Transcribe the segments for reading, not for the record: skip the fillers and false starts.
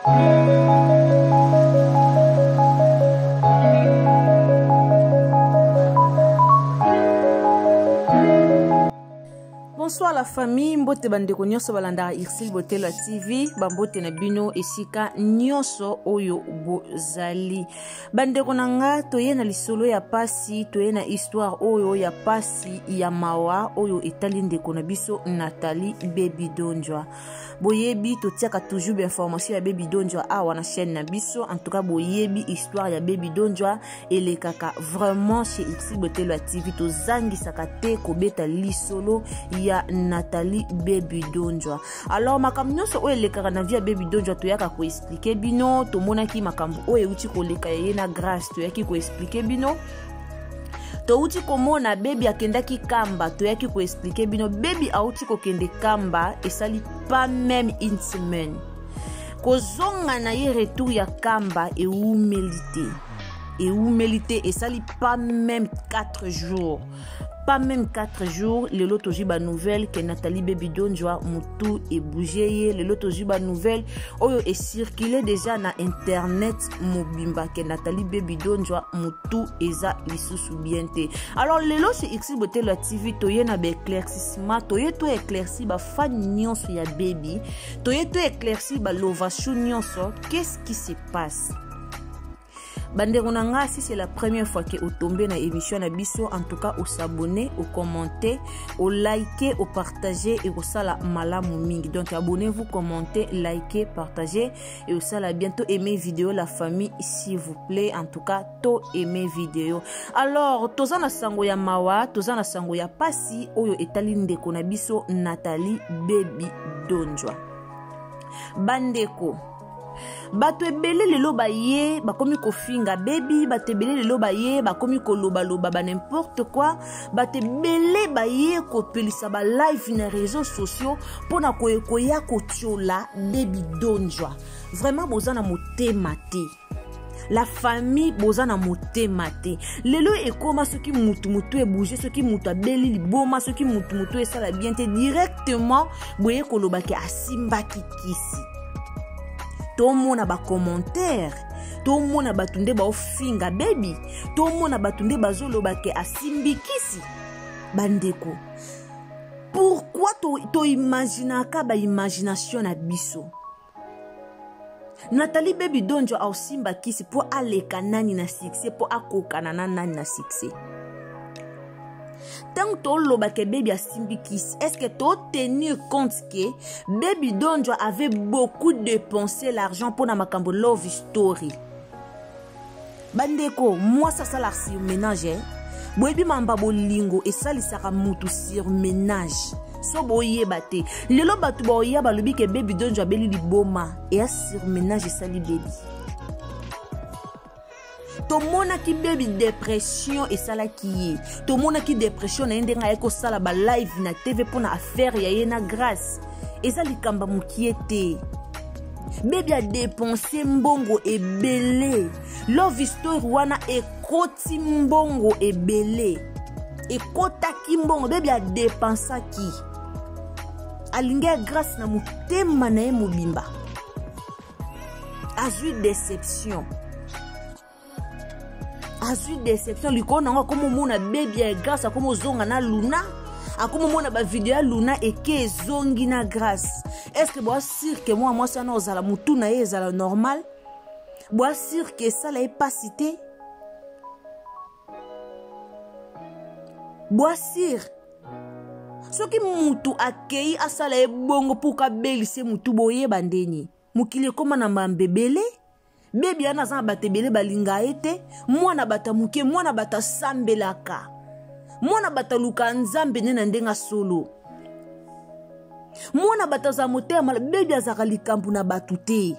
Bonsoir la famille, mbote bandeko nyonso balandaka Irsil Botelo TV, bambote na bino esika nyonso oyo bozali. Bandeko nanga toye na lisolo ya pasi, toye na histoire oyo ya pasi ya mawa oyo etali ndeko na biso Nathalie Baby Donjwa. Boyebi totiaka toujours d'information ya Baby Donjwa awa na chaîne na biso. En tout cas boyebi histoire ya Baby Donjwa elekaka vraiment chez Irsil Botelo TV tozangisaka te kobeta lisolo ya Nathalie Baby Donjwa. Alors makambo nyonso oyo elekaka na via Baby Donjwa toyaka ko expliquer bino, tomonaki makambo oyo uti koleka ye na grâce toyaki ko expliquer bino. To uti komona baby akendaki kamba toyaki ko expliquer bino. Baby auti ko kende kamba esali pas même une semaine. Kozonga na ye retour ya kamba e humilité. Et humilité esali pas même 4 jours. Pas même 4 jours, le lot ojiba nouvelle que Nathalie Baby Donjwa mutu et bougé, le lot ojiba nouvelle oyo est circulé déjà na internet mobimba que Nathalie Baby Donjwa mutu eza lisusu biente. Alors le lot chez Irsil Botelo TV toye na be éclaircissement, toye to éclairci ba fan nyonso ya baby, toye to éclairci ba lovation nyonso, qu'est-ce qui se passe? Bandeko nanga, si c'est la première fois que vous tombez dans l'émission na biso, en tout cas vous s'abonner, vous commenter, vous liker, vous partager et vous sala malamu mingi. Donc abonnez-vous, commentez, likez, partagez et vous sala bientôt aimer vidéo la famille s'il vous plaît. En tout cas, to aimer vidéo. Alors tozana sango ya mawa, tozana sango ya pasi oyo etali ndeko na biso Nathalie Baby Donjwa. Bandeko bato ebele lelo baye bakomi kofinga baby, bato ebele lelo baye bakomi koloba loba ba n'importe quoi, bato ebele baye kopelisa ba live na réseaux sociaux pona koya kotiola Baby Donjwa. Vraiment bozana motema te. La famille bozana motema te. Lelo ekoma soki mutu e bouger, soki mutu abeli liboma, soki mutu esala bien te directement boye koloba ke asimba kikisi. Tout le monde a ba commentaire, tout le monde a batunde ba ofinga baby, tout le monde a batunde ba zolo ba ke asimbikisi. Bandeko, pourquoi to imaginaka ba imagination na biso? Nathalie Baby Donjwa a osimbakisi pour aleka nani na succès, pour akokana na nani na succès. Tant que Baby a simbikis, est-ce que tu as tenu compte que Baby Donjwa avait beaucoup dépensé l'argent pour na makambo love story? Bandeko, moi ça la surménage. Boyebi mamba bolingo et ça li saka mutu surménage. So boye bate. Lelo batu boye balobi ke Baby Donjwa beli liboma et a surménage ça li baby. To mona ki baby dépression et ça la qui est. To mona ki dépression na ndenga eko sala ba live na TV pona affaire ya yena grâce. Et ça li kamba mukiete. Baby a dépensé mbongo et belé. Love story wana ekoti mbongo et belé. Ekota ki mbongo baby a dépensé ki. Alinga grâce na mutema na mobimba. Azui déception. Azui déception likona nga comme mona baby ya grâce a comme zonga na Luna a comme mona ba vidéo ya Luna et que zongi na grâce. Est-ce que bois sûr que moi ça na ozala mutu na ye ezala normal? Bois sûr que ça la est pas cité? Bois sûr soki mutu akei asala e bongo pour ka belise mutu boye bandeni mukile koma na mbebele. Baby ana zan batebele balinga ete mwana batamuke mwana batasambelaka mwana bataluka nzambe nena ndenga solo mwana bataza motema baby azaka likambu na batute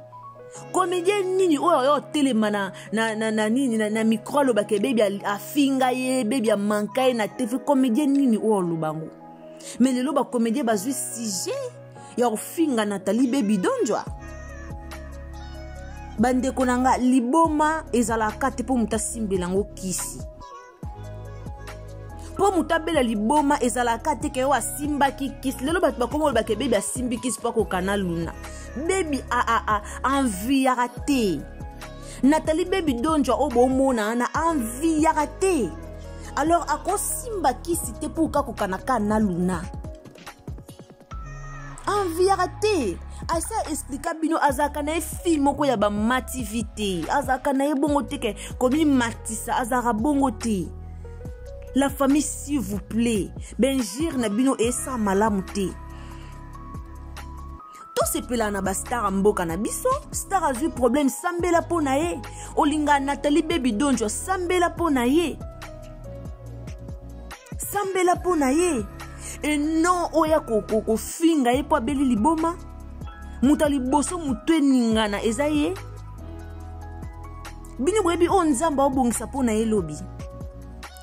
comédien nini oyo telema na nini na micro lo bake baby afinga ye baby amanka na TV comédien nini oyo lubango mais lelo ba comédien bazui sujet ya ofinga Nathalie Baby Donjwa. Bandeko nanga liboma ezala kate po muta simbelango kisi. po mutabela liboma ezalaka te ke wa simba ki kiss lelo bat bakomo ba ke baby asimbi kiss pa ko kanaluna baby envie ya raté Nathalie baby donjo obomona na envie ya raté alors akosimba kiss te pour ka ko kanaka na luna envie ya raté asa explica bino azaka na film moko ya ba mativité azaka na bongo te ke komi matisa azaka bongo te. La famille s'il vous plaît benjir na bino esa malamu te to sepela na ba star mboka na biso star azu problème sambela pona ye olinga Nathalie baby donjo sambela pona ye et non oya ko finga ye po abeli liboma mutali boso mutwe ningana ezaye bini boyebi o nzamba obongisa pona ye lobi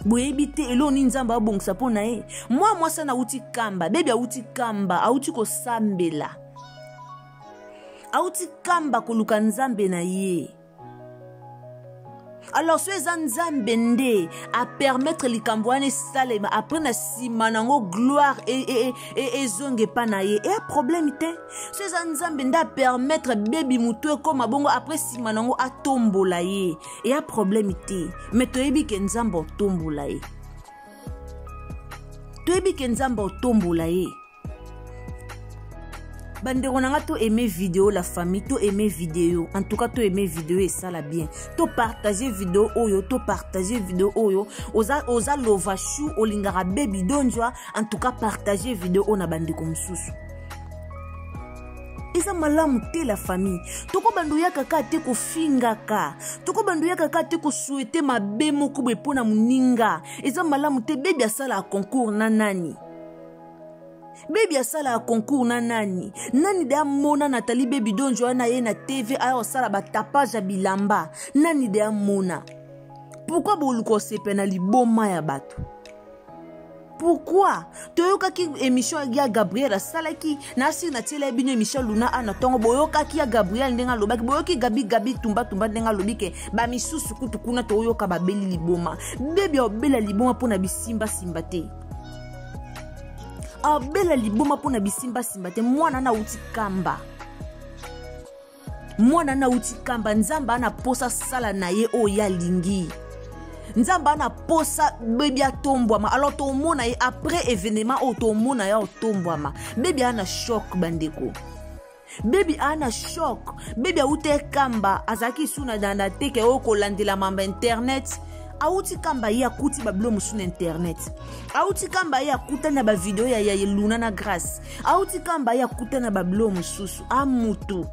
boyebi te eloni nzamba obongisa pona ye moi sana uti kamba bebi auti kamba auti ko sambela auti kamba koluka nzambe na ye alors ce nzambe nde a permettre likambo wana salema après na sima nango gloire et zonge pa na ye et problème te ce nzambe nde a permettre baby mutu comme bongo après sima nango atombola ye et problème te mais toyebi ke nzambe otombola ye Bandeko nanga to aimer vidéo la famille to aimer vidéo en tout cas to aimer vidéo et ça la bien to partager vidéo oyo oza lova chou olingara baby donjwa en tout cas partager vidéo na bandeko msusu eza malamu te la famille toko bandu ya kaka te ko fingaka toko bandu ya kaka te ko souhaiter mabe moko be pona muninga eza malamu te baby asala concours na nani Baby asala concours na nani de amona Nathalie baby donjo na ye na TV ayo sala ba tapage bilamba nani de amona pourquoi boluko sepe na liboma ya bato pourquoi toyoka ki émission ya Gabriel asala ki na si na tele bino émission Luna ana tongo boyoka ki ya Gabriel ndenga lobaki boyoki gabi tumba ndenga lobike ba misusu kutu kuna toyoka ba beli liboma baby obela liboma pona bisimba te abela liboma pona bisimba te mwana na uti kamba nzamba na posa sala na ye o ya lingi nzamba na posa baby atombwama alors to mona ye après événement o to mona ya otombwama baby ana choc bandeko baby ana choc baby aute kamba azaki suna danda teke o kolandela mamba internet auti kamba ya kuti bablo musu na internet auti kamba ya kuta na ba video ya Luna na Grâce auti kamba ya kuta na bablo mususu amutu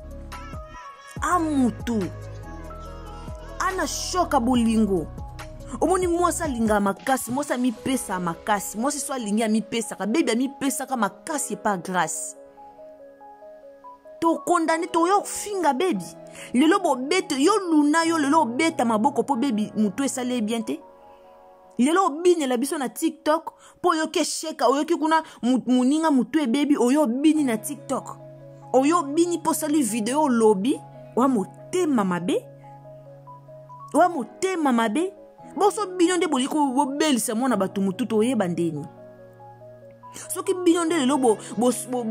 ana shoka bolingo omoni mwasa linga makasi mwasa mi pesa makasi mwasi so linga mi pesa ka baby mi pesa ka makasi pa Grâce to condamné to yo finga baby lelo bo bete yo Luna yo lelo beta maboko po baby mutu esale bien te lelo bini la biso na TikTok po yo ke sheka oyo ki kuna muninga mutu e baby oyo bini na TikTok oyo bini po sali video lobby wa motema mabe boso bino nde boliko bo belisa mona batu mutu to yeba ndeni soki bino nde lelo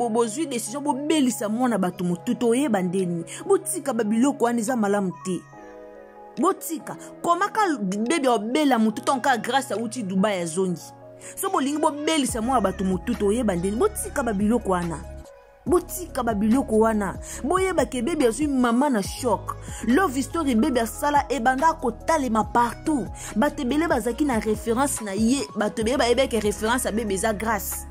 bozwi décision bo belisa mona batu mutu to yeba ndeni botika babiloko wana eza malamu te botika komaka bebe obela mutu tonka Grâce uti Dubai ya zongi so bolingi bo belisa mona batu mutu to yeba ndeni botika babiloko wana boyeba ke bebe azwi mama na choc love story bebe asala ebanda kotalema partout batebele bazaki na référence na ye batebele bayeba ke référence a bebe eza Grâce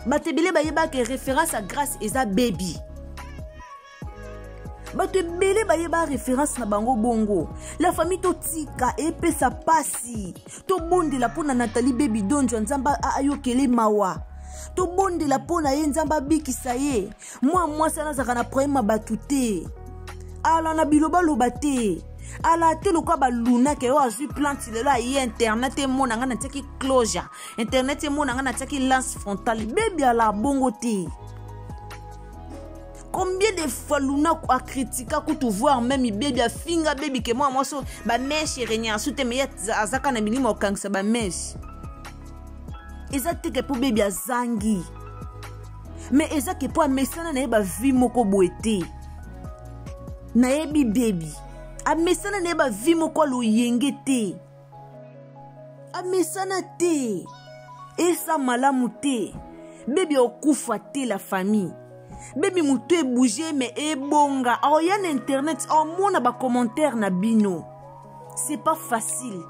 batebele bayeba ke référence a Grâce eza baby batebele bayeba référence na bango bongo la famille totika epesa pasi to bondela pona Nathalie baby donjo nzamba ayokele mawa to bondela pona ye nzamba bikisa ye moi sana zaka na problème batu te ala na biloba loba te ala te lokwa ba Luna ke yo azwi plante lelo aye internet e mona nga na teki closure internet e mona nga na teki lance frontale baby ala bongo te combien de fois Luna a critiqué kutu voir même baby a finga baby ke moi so ba mesh renya sute me azaka na milimo okangisa ba mesh eza teke po bebi azangi mais eza ke po amesana na ye bavi moko boye te nayebi bebi amesana na ye bavi moko aloyenge te amesana te esa malamu te bebi okufa te la famille bebi mutu ebouge mais ebonga aoya na internet aomona bacommentaire na bino c'est pas facile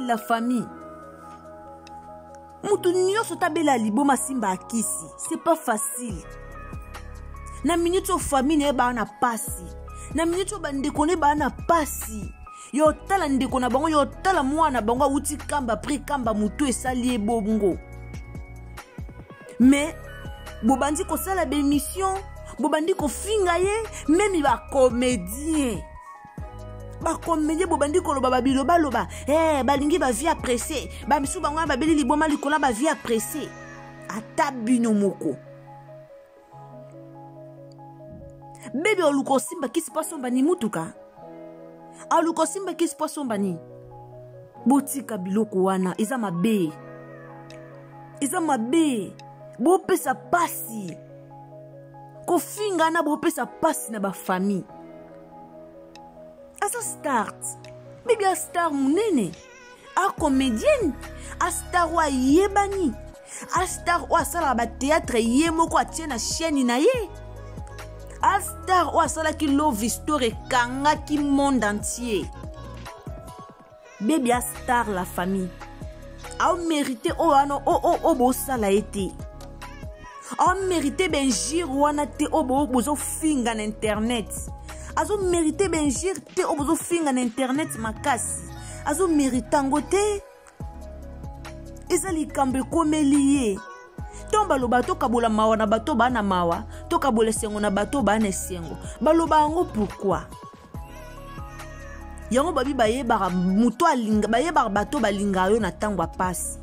la famille mutu nyonso tabela liboma simba akisi c'est pas facile na minute o famille ne ba na pasi na minute o bandeko ne ba na pasi yo tala ndeko na bango yo tala mwana bango uti kamba pri kamba mutu esali ebongo mais bobandi ko sala bémission bobandi ko finga ye même ba comédien bobandi ko loba babiloba loba balingi ba vie appréciée ba misu bango ba beli liboma likola ba vie appréciée ata bino moko bebe oluko simba kisi pasomba ni mutuka aluko simba kisi pasomba ni botika biloko wana eza mabe bopesa pasi kofinga na bopesa pasi na ba famille asa start bebe a star munene a comédienne a star wa yebani a star wa sala ba théâtre ye moko atie na chaîne na ye a star wa sala ki love story kanga ki monde entier bebe a star la famille a mérité o ano o bo sala été a mérité benjir wana te o bo bozo finga na internet azo mérité benjir te o bozo finga na internet makasi azo méritango te ezali kambe komeliye tomba loba to kabola mawa na bato bana mawa to kabola sengo na bato bana sengo baloba ngo pourquoi yango babi bayeba muto alinga bayeba bato balinga yo na tangwa passe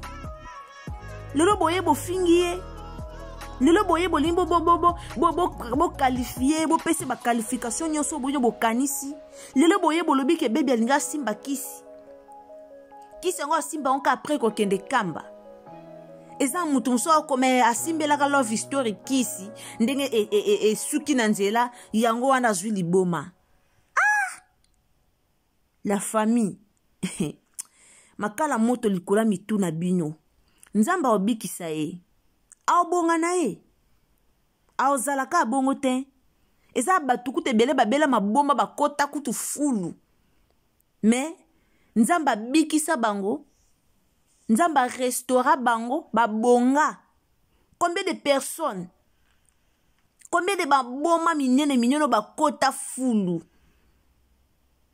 lelo boye bo fingiye lelo boye bo limbo bo qualifier bo pese ba qualification nyonso boyo bo kanisi lelo boye bo lobi ke bebe alinga simba kisi ngo simba onka après ko kende kamba eza mutu nso kome asimbela ka love story kisi ndenge suki na nzela yango wana zwi liboma la famille makala moto likola mitu na bino nzamba obikisa ye aobonga na ye aozalaka abongo te eza batuku te bele babela mabomba bakota kutu fulu mais nzamba bikisa bango nzamba restaura bango babonga combien de personnes combien de baboma minene bakota fulu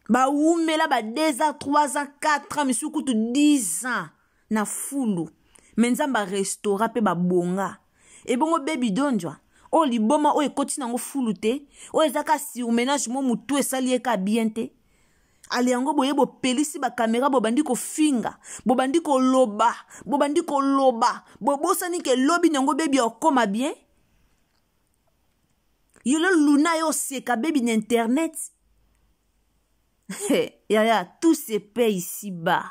ba umela ba 2 ans 3 ans 4 ans misuku tu 10 ans na fulu menzamba restaura pe babonga ebongo baby donjwa o liboma o ekoti nango fulu te o ezaka si o ménage mo mutu esali eka bien te ale yango boye bo pelisi ba caméra bobandi ko finga bobandi ko loba bobosani ke lobi nango baby okoma bien yolo luna yo seka baby na internet ya tout se paye ici-bas.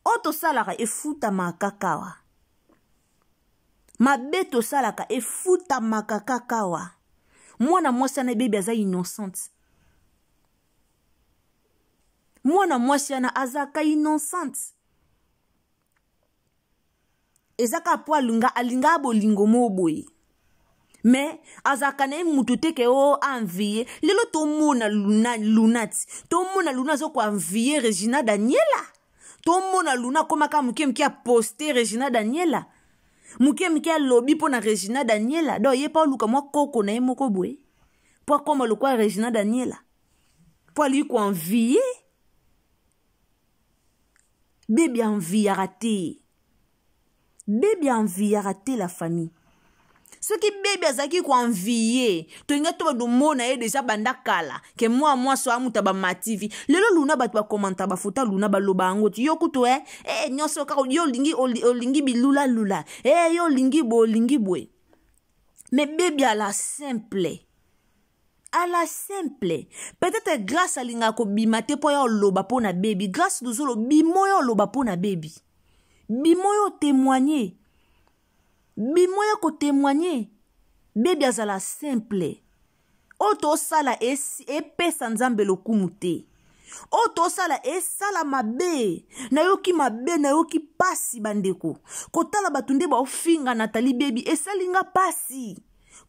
Oto salaka efuta makakawa. Mabeto salaka efuta makakawa. Mwana mwasi na bébé aza innocente. Mwana mwasi na azaka innocente. Ezaka po alinga bolingo moboye. Mais azaka na mutu te ke o envier lelo to mona lunati to mona luna zo ko envier Regina Daniela to mona luna koma ka muke a poster Regina Daniela muke a lobby po na Regina Daniela do ye pa luka mwa koko na moko boye po koma lokwa Regina Daniela po ali ko envier bébé envie raté la famille. Ce qui bébé azaki ko envier to inga to do mona e déjà bandakala ke moi so amuta ba mativi lelo luna ba to commenta ba fota luna ba loba ngo ti yokuto nyoso ka yo lingi bilula lula yo lingi bo lingi boy mais bébé à la simple à la simple. Peut-être grâce à linga ko bimate po ya loba po na baby. Grâce duzolo bimoyo loba po na baby. Bimoyo témoigner. Bimoyo ko témoigner. Baby azala simple. Oto sala epesa nzambe lokumu te. Oto sala sala mabe. Na yoki mabe na yoki pasi bandeko. Kotala batunde ba ofinga Nathalie baby esalinga pasi.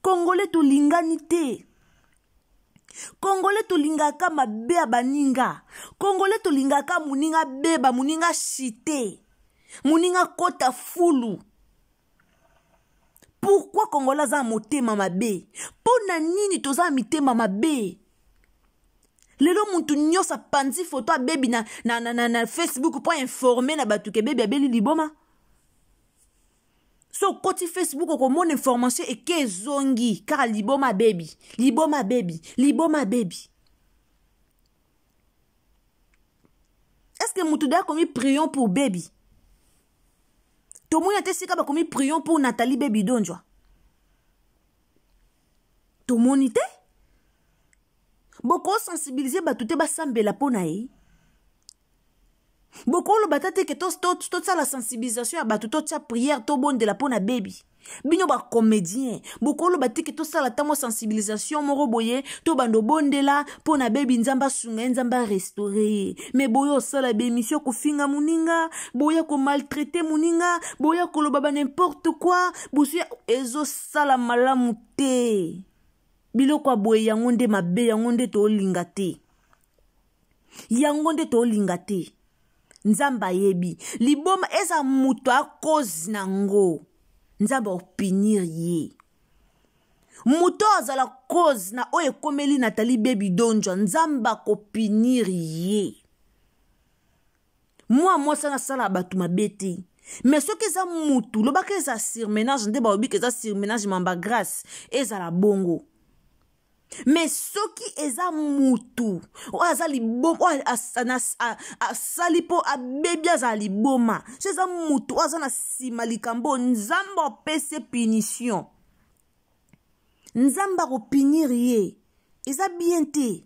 Congolais to lingani te. Congolais to lingaka mabe ya baninga. Congolais to lingaka muninga beba, muninga chite. Muninga kota fulu. Pourquoi Congolais za motema mabe? Pona nini toza mitema mabe? Lelo muntu nyosa panzi photo a baby na Facebook pour informer na batu ke baby abeli liboma. So koti Facebook ko mon information et ke zongi car liboma baby, liboma baby, liboma baby. Est-ce que mutu da komi prions pour baby? To mouya te sika ba komi prions pour Nathalie baby donjwa. To monite? Boko sensibiliser batute basambela pona e. Boko lo batate ke to la sensibilisation ya batuto tia prière to bonde la pona baby. Bino ba comédien. Boko lo batake to la tamo sensibilisation moro boye to bando bonde la pona baby nzamba sunga nzamba restaurer. Mais boyo sala be mission ko finga muninga, boya ko maltraiter muninga, boya ko lo baba n'importe quoi, boya ezo sala malamu te. Biloko aboye yango nde mabe yango nde to linga te. Yango nde to linga te. Nzamba yebi. Liboma eza muto a cause nango. Nzamba opinir ye. Muto azala cause na oye komeli Nathalie baby donjo. Nzamba kopinir ye. Moi sana sala batu mabete. Mais ce que ça mutu, lo ba ke za surménage nde ba obi ke za surménage mamba grâce eza la bongo. Mais ce qui est à mutu, ou azali bom, ou asalipo a baby azali boma, c'est à mutu, ou azana simalikambo, nzamba pese punition, nzamba ko punir ye, eza bien te,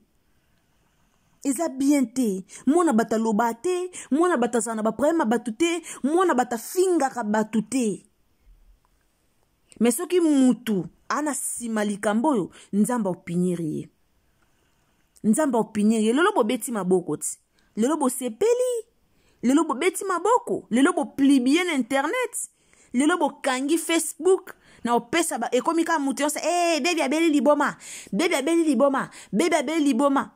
eza bien te, mona bata lobate, mona bata sana ba prema batute, mona bata finga ka batute. Mais ce qui mutu, ana simalikamboyo, nzamba opiniri. Nzamba opiniri. Lelo bo beti maboko ti. Lelo bo sepeli. Lelo bo beti maboko. Lelo bo plibien internet. Lelo bo kangi Facebook. Na opesa ba ekomika mutu yonsa. Baby abeli liboma. Baby abeli liboma. Baby abeli liboma.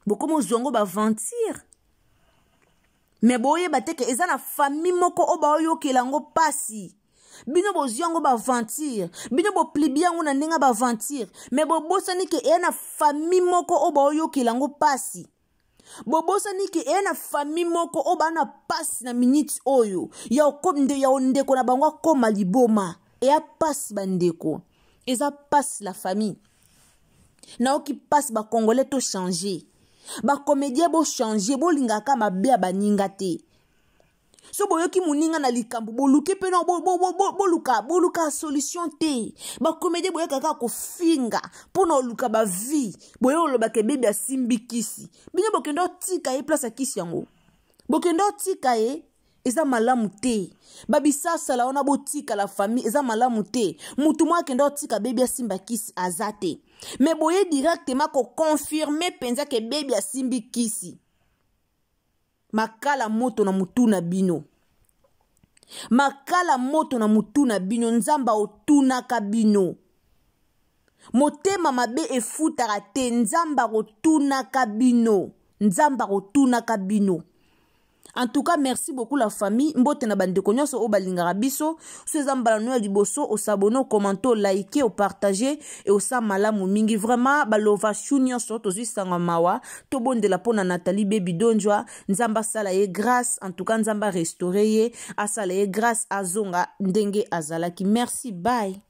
Bo komo zongo ba ventir. Mais boye bateke eza na famille moko oba oyo kelango pasi. Bino bo ziongo ba ventir. Bino bo plibiango na nenga ba ventir. Mais bo bosani ke ena famille moko oba oyo kelango pasi. Bo bosani ke ena famille moko oba na pasi na minute oyo. Ya okomde ya ondeko na bangwa koma liboma. E a pasi bandeko. Eza pasi la famille. Na oki pasi ba Congolais to changer. Ba comédien bo changer. Bo lingaka mabe ba ningate. So boyoki muninga na likambo boluke pe no boluka solution te ba comédie boyoka kaka ko finga pona oluka ba vie boyo lo ba ke bébé asimbi kisi bino bokendo tika e place kisi yango bokendo tika e eza malamu te babisa sala ona botika la famille eza malamu te mutu mwa kendo tika bébé asimba kisi azate mais boye directement ko confirmer penza ke bébé asimbi kisi. Makala moto na mutuna bino. Makala moto na mutuna bino. Nzamba otuna kabino. Motema mabe efutaka te. Nzamba otuna kabino. Nzamba otuna kabino. En tout cas, merci beaucoup la famille. Mbote na bande konyoso o balingara biso. So ezambala no liboso o sabono, commento, liker, o partager et o sa malamu mingi. Vraiment balova shunyo so tozwi sanga mawa. To bonde la pona Nathalie baby donjwa. Nzamba sala ye grâce. En tout cas, nzamba restaurer ye. Asala ye grâce azonga ndenge azalaki. Merci, bye.